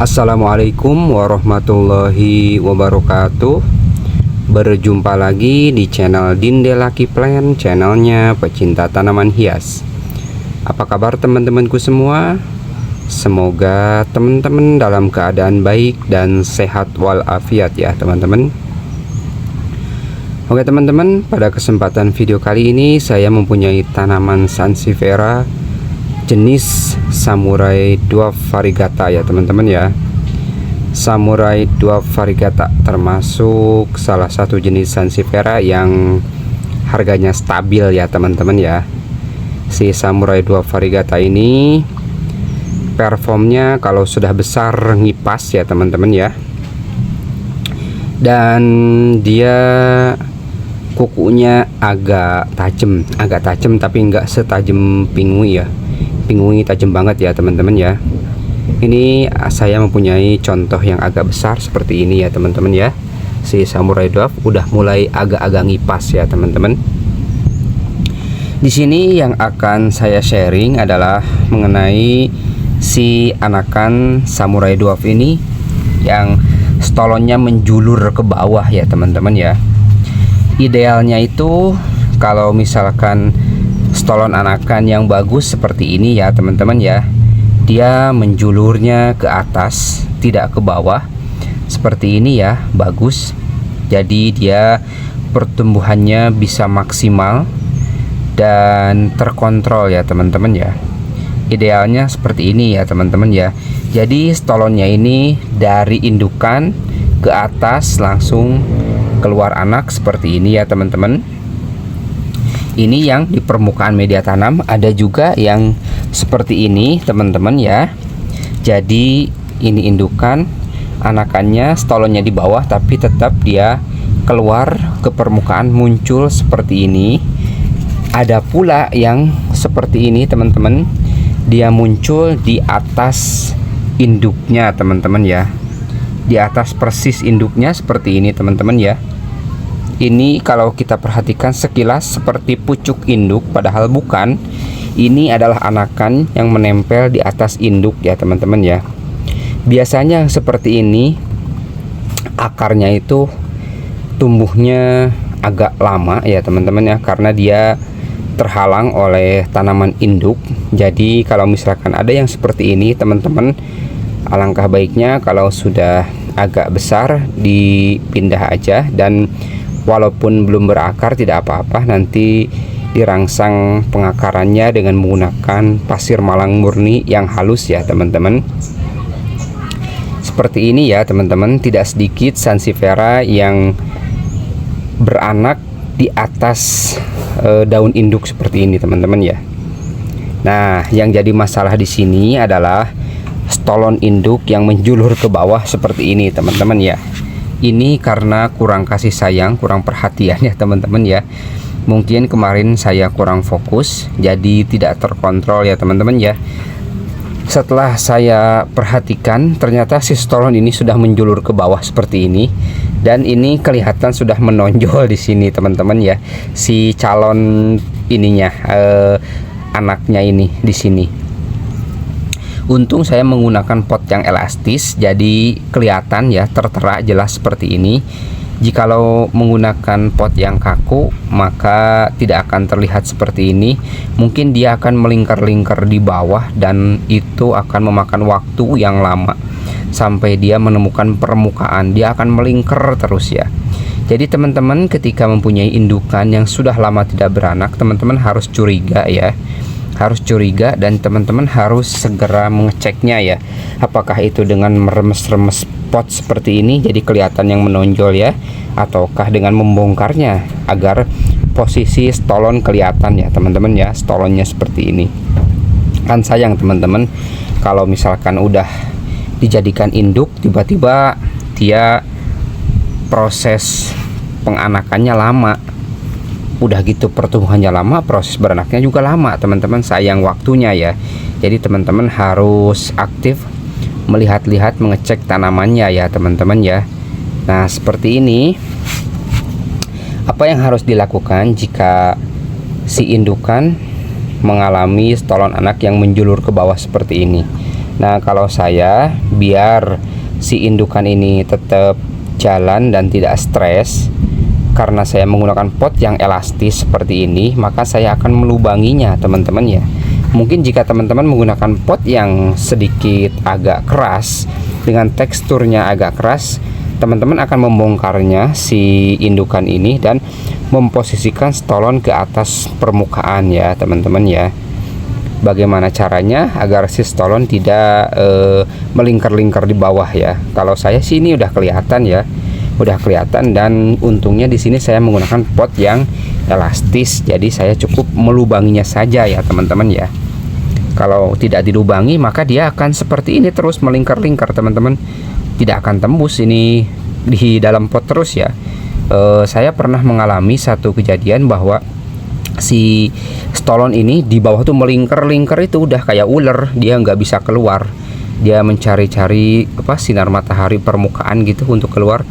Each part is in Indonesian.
Assalamualaikum warahmatullahi wabarakatuh. Berjumpa lagi di channel Dinde Lucky Plant, channelnya pecinta tanaman hias. Apa kabar teman-temanku semua? Semoga teman-teman dalam keadaan baik dan sehat walafiat ya teman-teman. Oke teman-teman, pada kesempatan video kali ini saya mempunyai tanaman Sansevieria jenis Samurai Dwarf Variegata ya teman-teman ya. Samurai Dwarf Variegata termasuk salah satu jenis Sansevieria yang harganya stabil ya teman-teman ya. Si Samurai Dwarf Variegata ini performnya kalau sudah besar ngipas ya teman-teman ya. Dan dia kukunya agak tajam tapi enggak setajam pingui ya. Pingui tajam banget ya teman-teman ya. Ini saya mempunyai contoh yang agak besar seperti ini ya teman-teman ya. Si Samurai Dwarf udah mulai agak-agak ngipas ya teman-teman. Di sini yang akan saya sharing adalah mengenai si anakan Samurai Dwarf ini yang stolonnya menjulur ke bawah ya teman-teman ya. Idealnya itu kalau misalkan stolon anakan yang bagus seperti ini ya teman-teman ya, dia menjulurnya ke atas tidak ke bawah seperti ini ya, bagus. Jadi dia pertumbuhannya bisa maksimal dan terkontrol ya teman-teman ya. Idealnya seperti ini ya teman-teman ya. Jadi stolonnya ini dari indukan ke atas langsung keluar anak seperti ini ya teman-teman. Ini yang di permukaan media tanam, ada juga yang seperti ini teman-teman ya. Jadi ini indukan, anakannya stolonnya di bawah tapi tetap dia keluar ke permukaan muncul seperti ini. Ada pula yang seperti ini teman-teman, dia muncul di atas induknya teman-teman ya. Di atas persis induknya seperti ini teman-teman ya. Ini kalau kita perhatikan sekilas seperti pucuk induk, padahal bukan. Ini adalah anakan yang menempel di atas induk ya teman-teman ya. Biasanya seperti ini akarnya itu tumbuhnya agak lama ya teman-teman ya, karena dia terhalang oleh tanaman induk. Jadi kalau misalkan ada yang seperti ini teman-teman, alangkah baiknya kalau sudah agak besar dipindah aja, dan walaupun belum berakar tidak apa-apa, nanti dirangsang pengakarannya dengan menggunakan pasir malang murni yang halus ya teman-teman. Seperti ini ya teman-teman, tidak sedikit Sansevieria yang beranak di atas daun induk seperti ini teman-teman ya. Nah, yang jadi masalah di sini adalah stolon induk yang menjulur ke bawah seperti ini teman-teman ya. Ini karena kurang kasih sayang, kurang perhatian ya teman-teman ya. Mungkin kemarin saya kurang fokus, jadi tidak terkontrol ya teman-teman ya. Setelah saya perhatikan, ternyata si stolon ini sudah menjulur ke bawah seperti ini, dan ini kelihatan sudah menonjol di sini teman-teman ya. Si calon ininya, anaknya ini di sini. Untung saya menggunakan pot yang elastis, jadi kelihatan ya, tertera jelas seperti ini. Jikalau menggunakan pot yang kaku, maka tidak akan terlihat seperti ini. Mungkin dia akan melingkar-lingkar di bawah, dan itu akan memakan waktu yang lama sampai dia menemukan permukaan. Dia akan melingkar terus ya. Jadi teman-teman ketika mempunyai indukan yang sudah lama tidak beranak, teman-teman harus curiga ya. Harus curiga, dan teman-teman harus segera mengeceknya ya. Apakah itu dengan meremes-remes pot seperti ini jadi kelihatan yang menonjol ya, ataukah dengan membongkarnya agar posisi stolon kelihatan ya teman-teman ya. Stolonnya seperti ini kan sayang teman-teman kalau misalkan udah dijadikan induk, tiba-tiba dia proses penganakannya lama. Udah gitu pertumbuhannya lama, proses beranaknya juga lama teman-teman, sayang waktunya ya. Jadi teman-teman harus aktif melihat-lihat, mengecek tanamannya ya teman-teman ya. Nah seperti ini, apa yang harus dilakukan jika si indukan mengalami stolon anak yang menjulur ke bawah seperti ini? Nah, kalau saya biar si indukan ini tetap jalan dan tidak stres, karena saya menggunakan pot yang elastis seperti ini, maka saya akan melubanginya teman-teman ya. Mungkin jika teman-teman menggunakan pot yang sedikit agak keras, dengan teksturnya agak keras, teman-teman akan membongkarnya si indukan ini dan memposisikan stolon ke atas permukaan ya teman-teman ya. Bagaimana caranya agar si stolon tidak melingkar-lingkar di bawah ya. Kalau saya sih ini udah kelihatan ya, udah kelihatan, dan untungnya di sini saya menggunakan pot yang elastis, jadi saya cukup melubanginya saja ya teman-teman ya. Kalau tidak dilubangi maka dia akan seperti ini terus melingkar-lingkar teman-teman, tidak akan tembus ini di dalam pot terus ya. Saya pernah mengalami satu kejadian bahwa si stolon ini di bawah tuh melingkar-lingkar, itu udah kayak ular, dia nggak bisa keluar, dia mencari-cari sinar matahari permukaan gitu untuk keluar,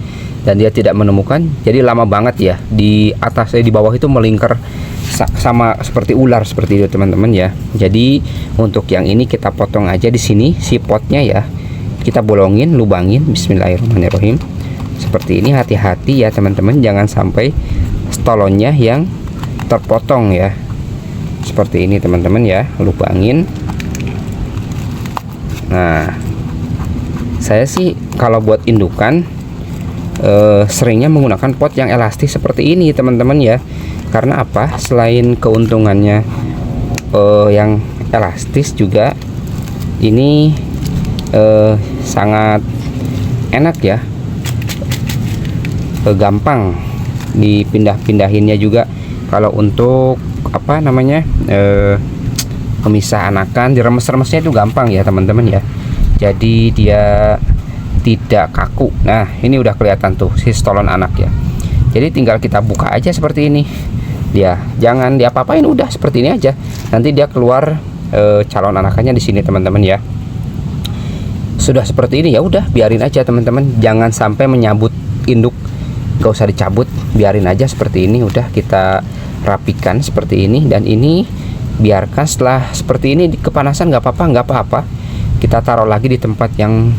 dan dia tidak menemukan. Jadi lama banget ya di atas, di bawah itu melingkar sama seperti ular seperti itu teman-teman ya. Jadi untuk yang ini kita potong aja di sini si potnya ya, kita bolongin, lubangin, bismillahirrahmanirrahim seperti ini. Hati-hati ya teman-teman, jangan sampai stolonnya yang terpotong ya, seperti ini teman-teman ya, lubangin. Nah, saya sih kalau buat indukan seringnya menggunakan pot yang elastis seperti ini teman-teman ya. Karena apa? Selain keuntungannya yang elastis, juga ini sangat enak ya, gampang dipindah-pindahinnya juga. Kalau untuk pemisah anakan, diremes-remesnya itu gampang ya teman-teman ya. Jadi dia tidak kaku. Nah, ini udah kelihatan tuh si stolon anak ya. Jadi tinggal kita buka aja seperti ini. Dia jangan diapa-apain, udah seperti ini aja. Nanti dia keluar calon anakannya di sini teman-teman ya. Sudah seperti ini ya udah, biarin aja teman-teman. Jangan sampai menyabut induk, gak usah dicabut, biarin aja seperti ini. Udah kita rapikan seperti ini, dan ini biarkan setelah seperti ini di kepanasan, nggak apa-apa. Kita taruh lagi di tempat yang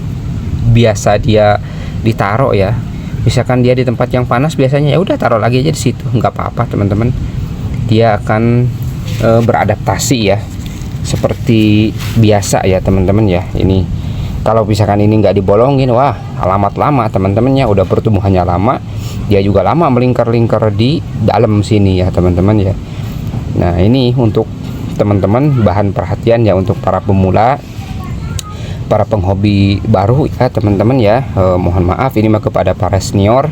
biasa dia ditaruh ya. Misalkan dia di tempat yang panas biasanya, ya udah taruh lagi aja di situ, nggak apa-apa teman-teman. Dia akan beradaptasi ya seperti biasa ya teman-teman ya. Ini kalau misalkan ini nggak dibolongin, wah alamat lama teman-teman ya, udah pertumbuhannya lama, dia juga lama melingkar-lingkar di dalam sini ya teman-teman ya. Nah, ini untuk teman-teman bahan perhatian ya untuk para pemula, para penghobi baru ya teman-teman ya. Mohon maaf ini mah kepada para senior,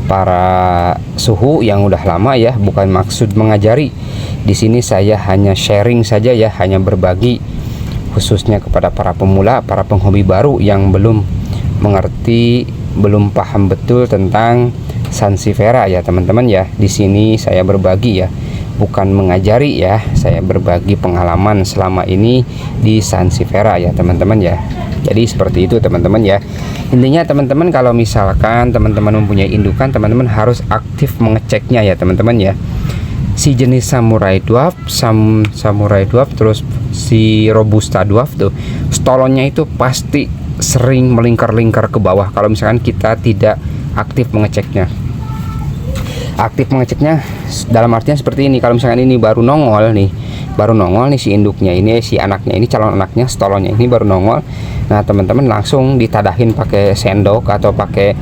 para suhu yang udah lama ya, bukan maksud mengajari. Di sini saya hanya sharing saja ya, hanya berbagi, khususnya kepada para pemula, para penghobi baru yang belum mengerti, belum paham betul tentang Sansevieria ya teman-teman ya. Di sini saya berbagi ya, bukan mengajari ya, saya berbagi pengalaman selama ini di Sansevieria ya teman-teman ya. Jadi seperti itu teman-teman ya. Intinya teman-teman, kalau misalkan teman-teman mempunyai indukan, teman-teman harus aktif mengeceknya ya teman-teman ya. Si jenis Samurai Dwarf, Samurai Dwarf, terus si Robusta Dwarf tuh stolonnya itu pasti sering melingkar-lingkar ke bawah kalau misalkan kita tidak aktif mengeceknya. Aktif mengeceknya dalam artian seperti ini. Kalau misalkan ini baru nongol nih si induknya, ini si anaknya, ini calon anaknya, stolonnya ini baru nongol. Nah teman-teman langsung ditadahin pakai sendok atau pakai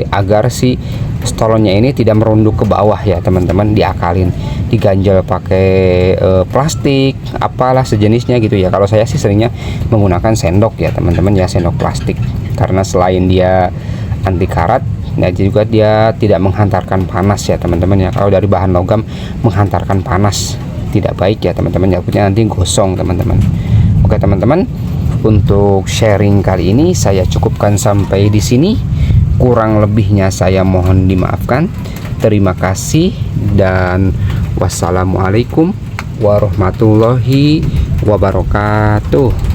agar si stolonnya ini tidak merunduk ke bawah ya teman-teman. Diakalin, diganjel pakai plastik, apalah sejenisnya gitu ya. Kalau saya sih seringnya menggunakan sendok ya teman-teman ya, sendok plastik, karena selain dia anti karat, nah juga dia tidak menghantarkan panas ya teman-teman ya. Kalau dari bahan logam menghantarkan panas tidak baik ya teman-teman, takutnya nanti gosong teman-teman. Oke teman-teman, untuk sharing kali ini saya cukupkan sampai di sini. Kurang lebihnya saya mohon dimaafkan. Terima kasih dan wassalamualaikum warahmatullahi wabarakatuh.